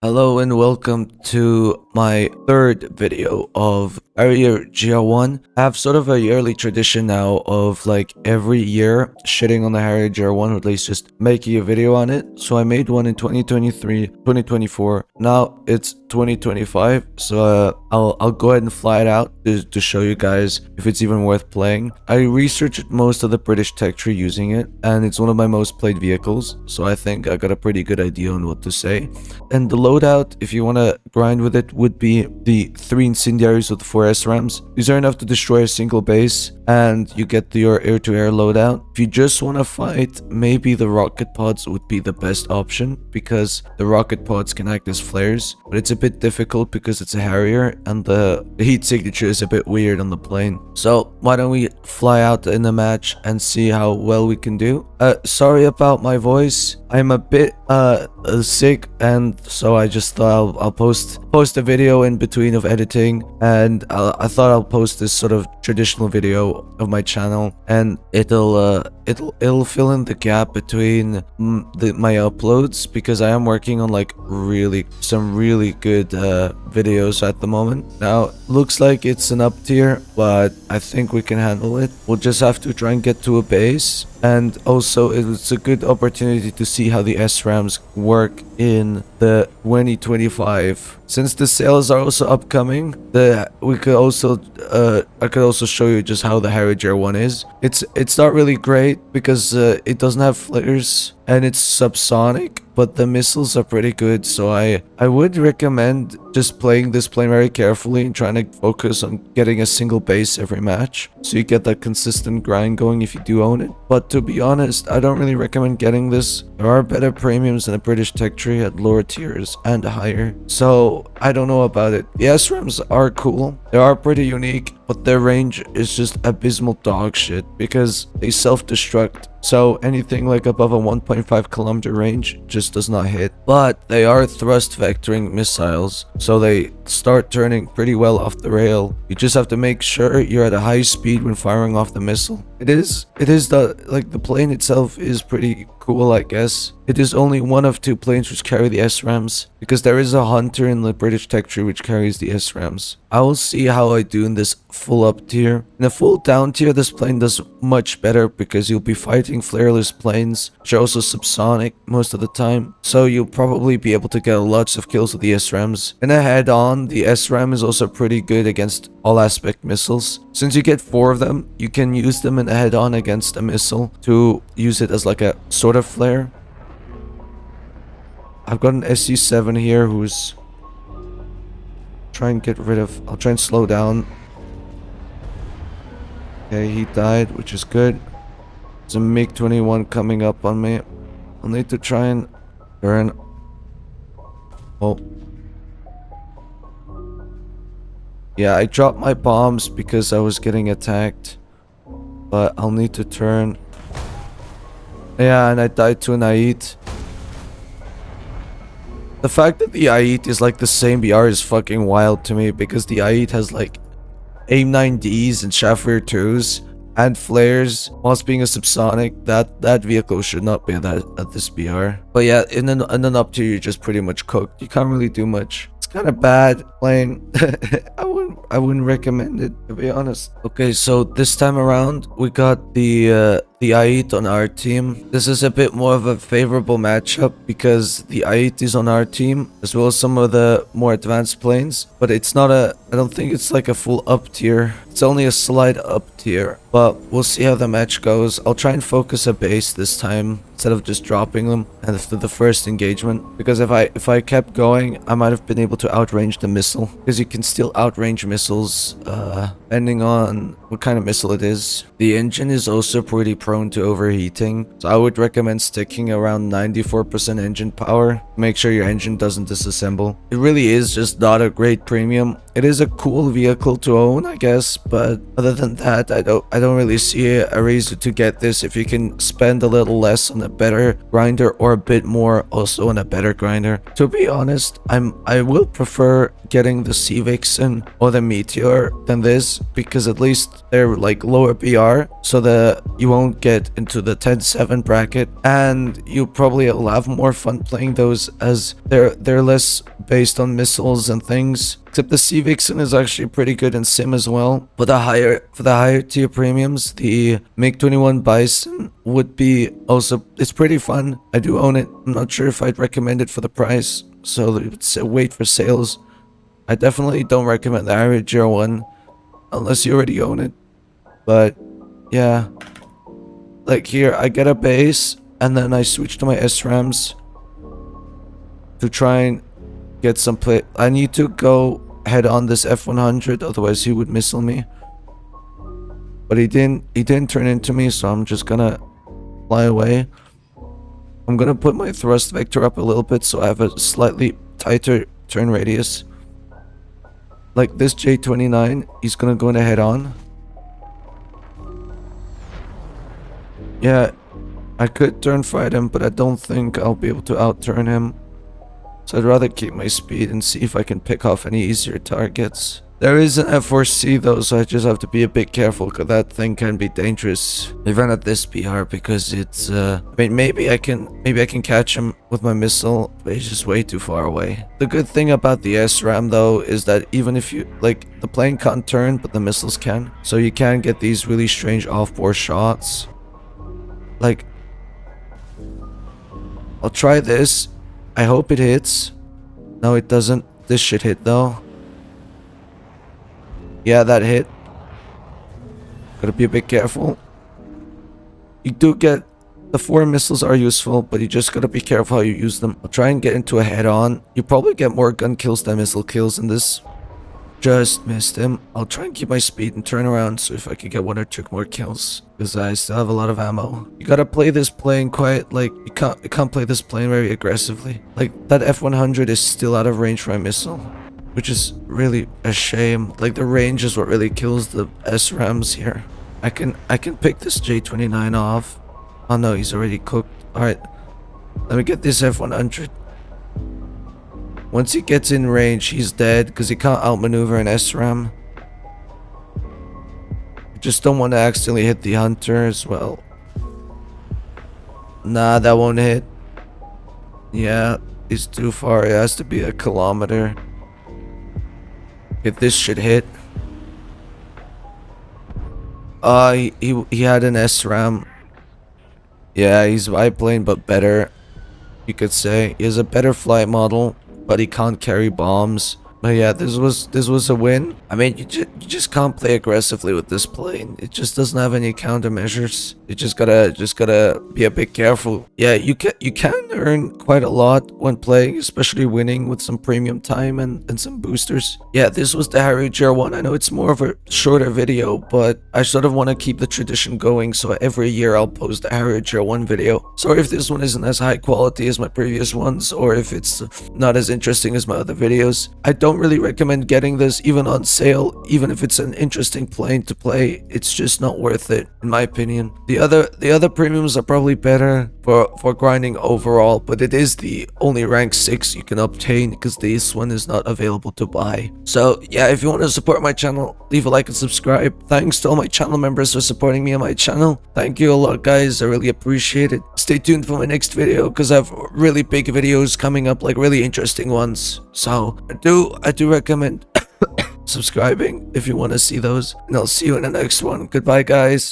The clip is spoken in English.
Hello and welcome to my third video of Harrier Gr.1. I have sort of a yearly tradition now of like every year shitting on the Harrier Gr.1, or at least just making a video on it. So I made one in 2023, 2024. Now it's 2025, so I'll go ahead and fly it out to show you guys if it's even worth playing. I researched most of the British tech tree using it, and it's one of my most played vehicles, so I think I got a pretty good idea on what to say. And the loadout, if you want to grind with it, would be the 3 incendiaries with the 4 SRAMs. These are enough to destroy a single base, and you get your air-to-air loadout. If you just want to fight, maybe the rocket pods would be the best option, because the rocket pods can act as flares, but it's a bit difficult because it's a Harrier, and the heat signature is a bit weird on the plane. So why don't we fly out in the match and see how well we can do. Sorry about my voice. I'm a bit sick, and so I just thought I'll post a video in between of editing, and I thought I'll post this sort of traditional video of my channel, and it'll fill in the gap between my uploads, because I am working on like some really good videos at the moment. Now looks like it's an up tier, but I think we can handle it. We'll just have to try and get to a base, and also it's a good opportunity to see how the SRAMs work in the 2025. Since the sales are also upcoming, I could also show you just how the Harrier Gr.1 is. It's not really great because it doesn't have flares and it's subsonic, but the missiles are pretty good, so I would recommend just playing this plane very carefully and trying to focus on getting a single base every match, so you get that consistent grind going if you do own it. But to be honest, I don't really recommend getting this. There are better premiums in the British tech tree at lower tiers and higher, so I don't know about it. The SRAMs are cool, they are pretty unique, but their range is just abysmal dog shit because they self-destruct. So anything like above a 1.5 kilometer range just does not hit. But they are thrust vectoring missiles, so they start turning pretty well off the rail. You just have to make sure you're at a high speed when firing off the missile. It is the plane itself is pretty cool, I guess. It is only one of 2 planes which carry the SRAMs, because there is a Hunter in the British tech tree which carries the SRAMs. I will see how I do in this full up tier. In a full down tier, this plane does much better because you'll be fighting flareless planes, which are also subsonic most of the time, so you'll probably be able to get lots of kills with the SRAMs. In a head-on, the SRAM is also pretty good against all aspect missiles. Since you get 4 of them, you can use them in a head-on against a missile to use it as like a sort of flare. I've got an SU-7 here who's I'll try and slow down. Okay, he died, which is good. There's a MiG-21 coming up on me. I'll need to try and turn. Oh. Yeah, I dropped my bombs because I was getting attacked, but I'll need to turn. Yeah, and I died to an AIT. The fact that the AIT is like the same BR is fucking wild to me, because the AIT has like AIM-9Ds and chaff rear 2s and flares whilst being a subsonic. That vehicle should not be at this BR. But yeah, in an up tier, you're just pretty much cooked. You can't really do much. It's kind of bad plane. I wouldn't recommend it, to be honest. Okay, so this time around we got the AIT on our team. This is a bit more of a favorable matchup because the AIT is on our team as well as some of the more advanced planes, but it's not I don't think it's like a full up tier. It's only a slight up tier, but we'll see how the match goes. I'll try and focus a base this time instead of just dropping them after the first engagement, because if I kept going, I might have been able to outrange the missile, because you can still outrange missiles depending on what kind of missile it is. The engine is also pretty prone to overheating, so I would recommend sticking around 94% engine power. Make sure your engine doesn't disassemble. It really is just not a great premium. It is a cool vehicle to own, I guess, but other than that, I don't really see a reason to get this if you can spend a little less on a better grinder or a bit more also on a better grinder. To be honest, I will prefer getting the Sea Vixen or the Meteor than this, because at least they're like lower BR, so that you won't get into the 10-7 bracket, and you probably will have more fun playing those as they're less based on missiles and things. Except the Sea Vixen is actually pretty good in sim as well. For the higher tier premiums, the MiG-21 Bison would be also, it's pretty fun. I do own it. I'm not sure if I'd recommend it for the price, so it's a wait for sales. I definitely don't recommend the Harrier Gr.1 unless you already own it. But yeah, like here I get a base and then I switch to my SRAMs to try and get some play. I need to go head on this F-100, otherwise he would missile me. But he didn't turn into me, so I'm just gonna fly away. I'm gonna put my thrust vector up a little bit so I have a slightly tighter turn radius. Like this J-29, he's gonna go in a head on. Yeah, I could turn fight him, but I don't think I'll be able to out-turn him. So I'd rather keep my speed and see if I can pick off any easier targets. There is an F4C though, so I just have to be a bit careful, because that thing can be dangerous even at this PR, because it's I mean, maybe I can catch him with my missile, but he's just way too far away. The good thing about the SRAM though is that even if you like, the plane can't turn but the missiles can, so you can get these really strange off-board shots. Like, I'll try this. I hope it hits. No, it doesn't. This should hit though. Yeah, that hit. Gotta be a bit careful. You do get... The 4 missiles are useful, but you just gotta be careful how you use them. I'll try and get into a head-on. You probably get more gun kills than missile kills in this. Just missed him. I'll try and keep my speed and turn around, so if I could get 1 or 2 more kills, because I still have a lot of ammo. You gotta play this plane quite, like, you can't play this plane very aggressively. Like, that F-100 is still out of range for a missile, which is really a shame. Like, the range is what really kills the SRAMs here. I can pick this J-29 off. Oh no, he's already cooked. Alright, let me get this F-100. Once he gets in range, he's dead, because he can't outmaneuver an SRAM. I just don't want to accidentally hit the Hunter as well. Nah, that won't hit. Yeah, he's too far. It has to be a kilometer. If this should hit. He had an SRAM. Yeah, he's biplane, but better, you could say. He has a better flight model, but he can't carry bombs. But yeah, this was a win. I mean, you just can't play aggressively with this plane. It just doesn't have any countermeasures. You just gotta be a bit careful. Yeah, you can earn quite a lot when playing, especially winning with some premium time and some boosters. Yeah, this was the Harrier Gr.1. I know it's more of a shorter video, but I sort of want to keep the tradition going, so every year I'll post a Harrier Gr.1 video. Sorry if this one isn't as high quality as my previous ones, or if it's not as interesting as my other videos. I don't really recommend getting this even on sale, even if it's an interesting plane to play. It's just not worth it, in my opinion. The other premiums are probably better for grinding overall, but it is the only rank 6 you can obtain, because this one is not available to buy. So yeah, if you want to support my channel, leave a like and subscribe. Thanks to all my channel members for supporting me on my channel. Thank you a lot, guys. I really appreciate it. Stay tuned for my next video, because I have really big videos coming up, like really interesting ones. So I do recommend subscribing if you want to see those, and I'll see you in the next one. Goodbye, guys.